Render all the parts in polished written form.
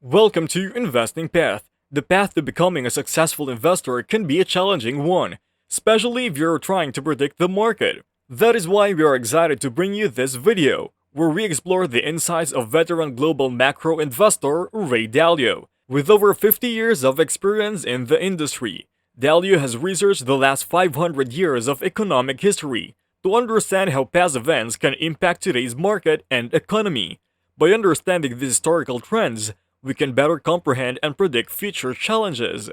Welcome to Investing Path. The path to becoming a successful investor can be a challenging one, especially if you're trying to predict the market. That is why we are excited to bring you this video, where we explore the insights of veteran global macro investor Ray Dalio. With over 50 years of experience in the industry, Dalio has researched the last 500 years of economic history to understand how past events can impact today's market and economy. By understanding these historical trends, we can better comprehend and predict future challenges.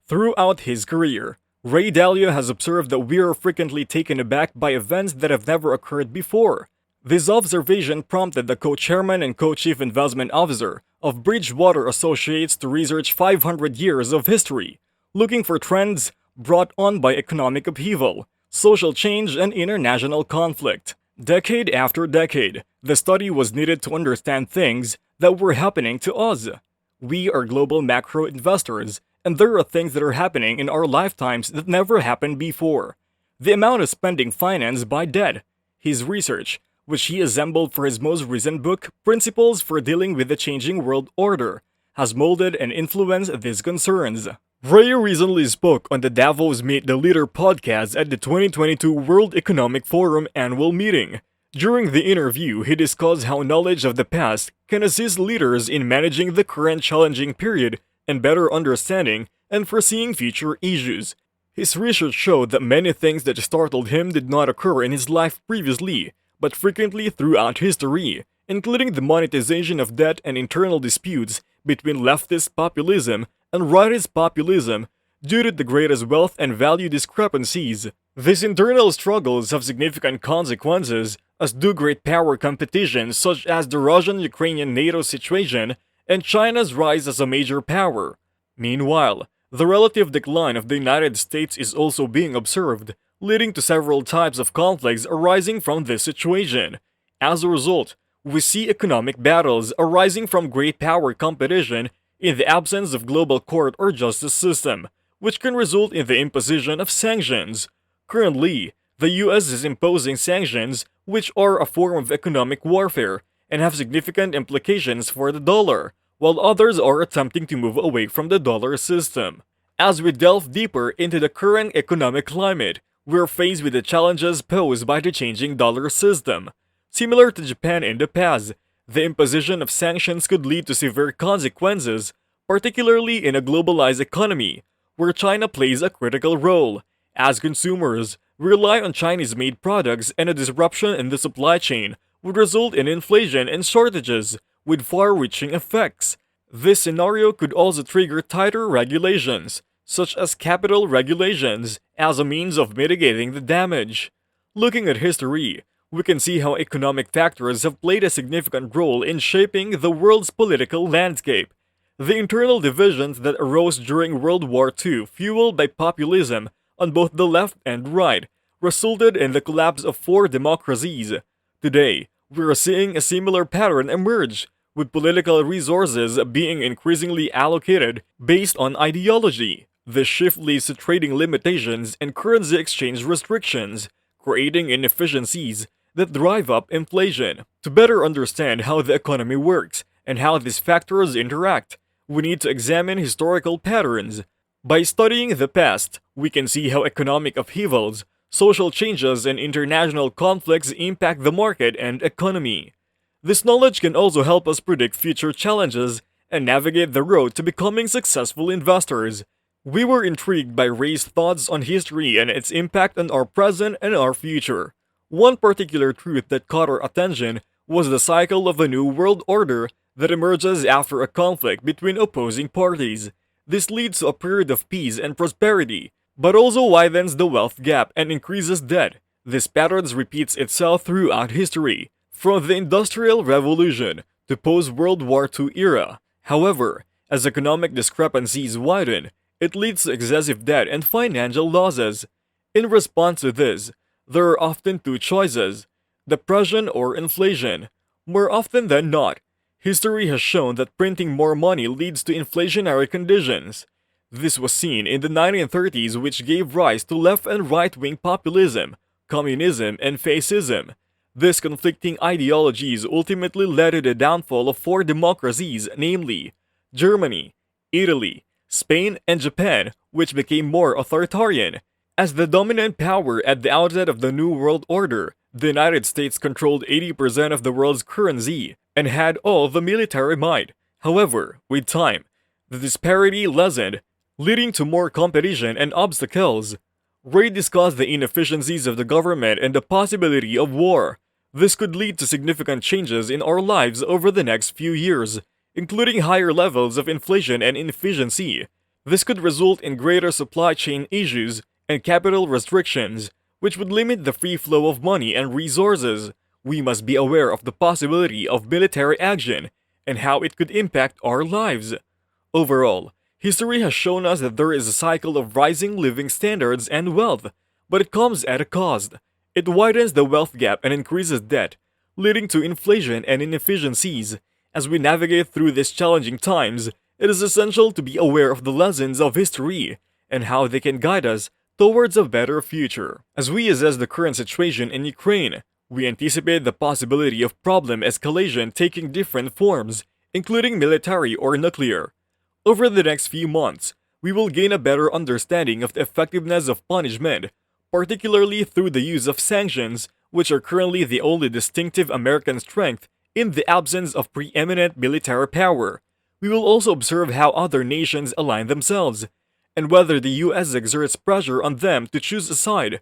Throughout his career, Ray Dalio has observed that we are frequently taken aback by events that have never occurred before. This observation prompted the co-chairman and co-chief investment officer of Bridgewater Associates to research 500 years of history, looking for trends brought on by economic upheaval, social change, and international conflict. Decade after decade, the study was needed to understand things that were happening to us. We are global macro investors, and there are things that are happening in our lifetimes that never happened before. The amount of spending financed by debt, his research, which he assembled for his most recent book, Principles for Dealing with the Changing World Order, has molded and influenced these concerns. Ray recently spoke on the Davos Meet the Leader podcast at the 2022 World Economic Forum annual meeting. During the interview, he discussed how knowledge of the past can assist leaders in managing the current challenging period and better understanding and foreseeing future issues. His research showed that many things that startled him did not occur in his life previously, but frequently throughout history, including the monetization of debt and internal disputes between leftist populism and rightist populism due to the greatest wealth and value discrepancies. These internal struggles have significant consequences, as do great power competitions such as the Russian-Ukrainian NATO situation and China's rise as a major power. Meanwhile, the relative decline of the United States is also being observed, leading to several types of conflicts arising from this situation. As a result, we see economic battles arising from great power competition in the absence of global court or justice system, which can result in the imposition of sanctions. Currently, the US is imposing sanctions which are a form of economic warfare and have significant implications for the dollar, while others are attempting to move away from the dollar system. As we delve deeper into the current economic climate, we are faced with the challenges posed by the changing dollar system. Similar to Japan in the past, the imposition of sanctions could lead to severe consequences, particularly in a globalized economy, where China plays a critical role. As consumers rely on Chinese-made products, and a disruption in the supply chain would result in inflation and shortages with far-reaching effects. This scenario could also trigger tighter regulations, such as capital regulations, as a means of mitigating the damage. Looking at history, we can see how economic factors have played a significant role in shaping the world's political landscape. The internal divisions that arose during World War II, fueled by populism on both the left and right, resulted in the collapse of four democracies. Today, we are seeing a similar pattern emerge, with political resources being increasingly allocated based on ideology. This shift leads to trading limitations and currency exchange restrictions, creating inefficiencies that drive up inflation. To better understand how the economy works and how these factors interact, we need to examine historical patterns. By studying the past, we can see how economic upheavals, social changes, and international conflicts impact the market and economy. This knowledge can also help us predict future challenges and navigate the road to becoming successful investors. We were intrigued by Ray's thoughts on history and its impact on our present and our future. One particular truth that caught our attention was the cycle of a new world order that emerges after a conflict between opposing parties. This leads to a period of peace and prosperity, but also widens the wealth gap and increases debt. This pattern repeats itself throughout history, from the Industrial Revolution to post-World War II era. However, as economic discrepancies widen, it leads to excessive debt and financial losses. In response to this, there are often two choices: depression or inflation. More often than not, history has shown that printing more money leads to inflationary conditions. This was seen in the 1930s, which gave rise to left and right-wing populism, communism, and fascism. These conflicting ideologies ultimately led to the downfall of four democracies, namely Germany, Italy, Spain, and Japan, which became more authoritarian. As the dominant power at the outset of the New World Order, the United States controlled 80% of the world's currency and had all the military might. However, with time, the disparity lessened, leading to more competition and obstacles. Ray discussed the inefficiencies of the government and the possibility of war. This could lead to significant changes in our lives over the next few years, including higher levels of inflation and inefficiency. This could result in greater supply chain issues and capital restrictions, which would limit the free flow of money and resources. We must be aware of the possibility of military action and how it could impact our lives. Overall, history has shown us that there is a cycle of rising living standards and wealth, but it comes at a cost. It widens the wealth gap and increases debt, leading to inflation and inefficiencies. As we navigate through these challenging times, it is essential to be aware of the lessons of history and how they can guide us towards a better future. As we assess the current situation in Ukraine, we anticipate the possibility of problem escalation taking different forms, including military or nuclear. Over the next few months, we will gain a better understanding of the effectiveness of punishment, particularly through the use of sanctions, which are currently the only distinctive American strength in the absence of preeminent military power. We will also observe how other nations align themselves, and whether the US exerts pressure on them to choose a side.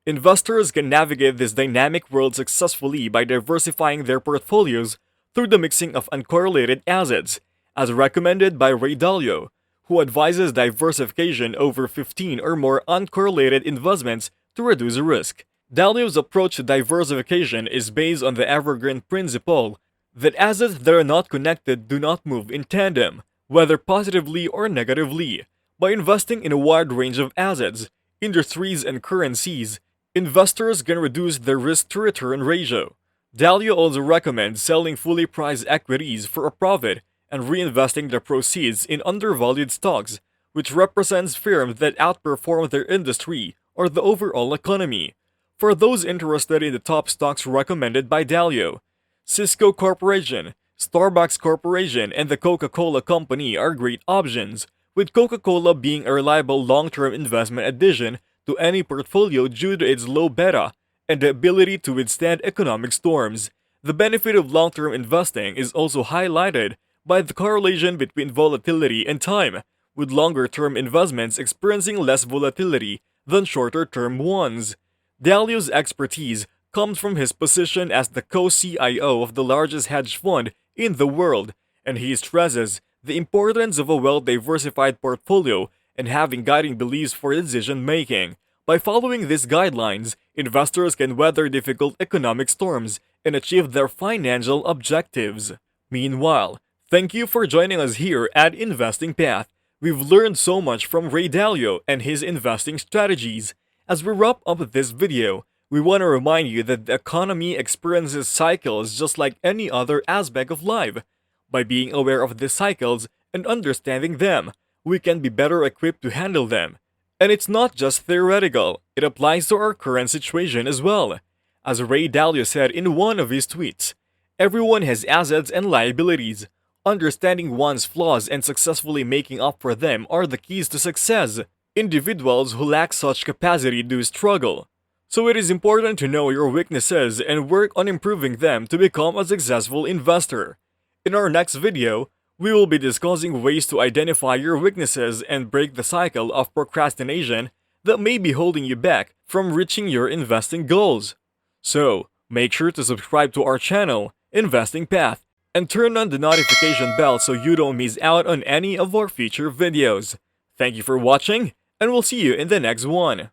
Investors can navigate this dynamic world successfully by diversifying their portfolios through the mixing of uncorrelated assets, as recommended by Ray Dalio, who advises diversification over 15 or more uncorrelated investments to reduce risk. Dalio's approach to diversification is based on the evergreen principle that assets that are not connected do not move in tandem, whether positively or negatively. By investing in a wide range of assets, industries, and currencies, investors can reduce their risk-to-return ratio. Dalio also recommends selling fully priced equities for a profit and reinvesting the proceeds in undervalued stocks, which represents firms that outperform their industry or the overall economy. For those interested in the top stocks recommended by Dalio, Cisco Corporation, Starbucks Corporation, and the Coca-Cola Company are great options, with Coca-Cola being a reliable long-term investment addition to any portfolio due to its low beta and the ability to withstand economic storms. The benefit of long-term investing is also highlighted by the correlation between volatility and time, with longer-term investments experiencing less volatility than shorter-term ones. Dalio's expertise comes from his position as the co-CIO of the largest hedge fund in the world, and he stresses the importance of a well-diversified portfolio and having guiding beliefs for decision-making. By following these guidelines, investors can weather difficult economic storms and achieve their financial objectives. Meanwhile, thank you for joining us here at Investing Path. We've learned so much from Ray Dalio and his investing strategies. As we wrap up this video, we want to remind you that the economy experiences cycles just like any other aspect of life. By being aware of these cycles and understanding them, we can be better equipped to handle them. And it's not just theoretical, it applies to our current situation as well. As Ray Dalio said in one of his tweets, everyone has assets and liabilities. Understanding one's flaws and successfully making up for them are the keys to success. Individuals who lack such capacity do struggle. So it is important to know your weaknesses and work on improving them to become a successful investor. In our next video, we will be discussing ways to identify your weaknesses and break the cycle of procrastination that may be holding you back from reaching your investing goals. So, make sure to subscribe to our channel, Investing Path, and turn on the notification bell so you don't miss out on any of our future videos. Thank you for watching, and we'll see you in the next one.